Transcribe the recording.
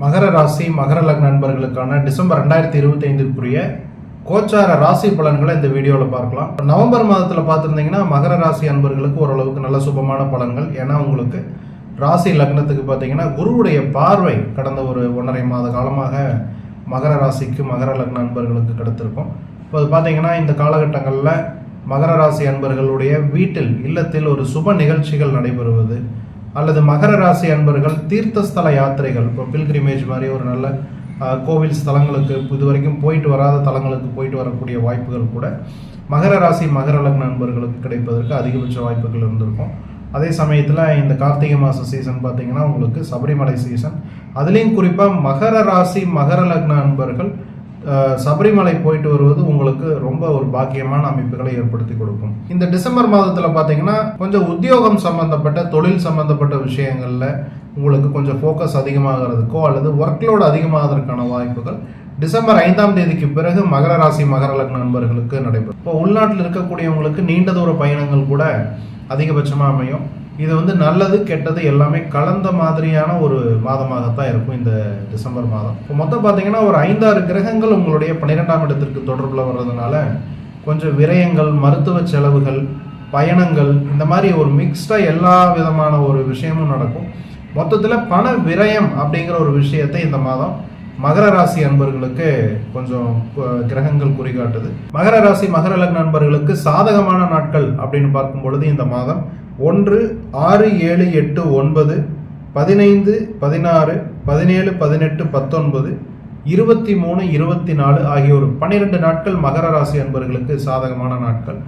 மகர ராசி மகர லக்ன நண்பர்களுக்கான டிசம்பர் 2025க்குரிய கோச்சார ராசி பலன்களை இந்த வீடியோவில் பார்க்கலாம். நவம்பர் மாதத்தில் பார்த்துருந்தீங்கன்னா மகர ராசி அன்பர்களுக்கு ஓரளவுக்கு நல்ல சுபமான பலன்கள். ஏன்னா உங்களுக்கு ராசி லக்னத்துக்கு பார்த்தீங்கன்னா குருவுடைய பார்வை கடந்த ஒரு 1.5 மாத காலமாக மகர ராசிக்கு மகர லக்ன அன்பர்களுக்கு கிடைத்திருக்கும். இப்போ அது பார்த்தீங்கன்னா இந்த காலகட்டங்களில் மகர ராசி அன்பர்களுடைய வீட்டில் இல்லத்தில் ஒரு சுப நிகழ்ச்சிகள் நடைபெறுவது, அல்லது மகர ராசி அன்பர்கள் தீர்த்தஸ்தல யாத்திரைகள், இப்போ பில்கிரிமேஜ் மாதிரி ஒரு நல்ல கோவில் ஸ்தலங்களுக்கு இதுவரைக்கும் போயிட்டு வராத தலங்களுக்கு போயிட்டு வரக்கூடிய வாய்ப்புகள் கூட மகர ராசி மகர லக்ன நண்பர்களுக்கு கிடைப்பதற்கு அதிகபட்ச வாய்ப்புகள் இருந்திருக்கும். அதே சமயத்தில் இந்த கார்த்திகை மாத சீசன் பார்த்தீங்கன்னா உங்களுக்கு சபரிமலை சீசன். அதுலேயும் குறிப்பாக மகர ராசி மகர லக்ன நண்பர்கள் சபரிமலை போயிட்டு வருவது உங்களுக்கு ரொம்ப ஒரு பாக்கியமான அமைப்புகளை ஏற்படுத்தி கொடுக்கும். இந்த டிசம்பர் மாதத்தில் பார்த்தீங்கன்னா கொஞ்சம் உத்தியோகம் சம்பந்தப்பட்ட தொழில் சம்பந்தப்பட்ட விஷயங்களில் உங்களுக்கு கொஞ்சம் ஃபோக்கஸ் அதிகமாகிறதுக்கோ அல்லது ஒர்க்லோடு அதிகமாகிறதுக்கான வாய்ப்புகள் டிசம்பர் 5ஆம் தேதிக்கு பிறகு மகர ராசி மகர லக்ன நண்பர்களுக்கு நடைபெறும். இப்போ உள்நாட்டில் இருக்கக்கூடியவங்களுக்கு நீண்ட தூர பயணங்கள் கூட அதிகபட்சமாக அமையும். இது நல்லது கெட்டது எல்லாமே கலந்த மாதிரியான ஒரு மாதமாகத்தான் இருக்கும் இந்த டிசம்பர் மாதம். இப்போ மொத்தம் பார்த்தீங்கன்னா ஒரு 5-6 கிரகங்கள் உங்களுடைய 12ஆம் இடத்திற்கு தொடர்பில் வர்றதுனால கொஞ்சம் விரயங்கள், மருத்துவ செலவுகள், பயணங்கள், இந்த மாதிரி ஒரு மிக்ஸ்டாக எல்லா விதமான ஒரு விஷயமும் நடக்கும். மொத்தத்தில் பண விரயம் அப்படிங்கிற ஒரு விஷயத்தை இந்த மாதம் மகர ராசி அன்பர்களுக்கு கொஞ்சம் கிரகங்கள் குறிகாட்டுது. மகர ராசி மகர லக்ன நண்பர்களுக்கு சாதகமான நாட்கள் அப்படின்னு பார்க்கும் பொழுது இந்த மாதம் 1, 6, 7, 8, 9, 15, 16, 17, 18, 19, 23, 24 ஆகிய ஒரு 12 நாட்கள் மகர ராசி அன்பர்களுக்கு சாதகமான நாட்கள்.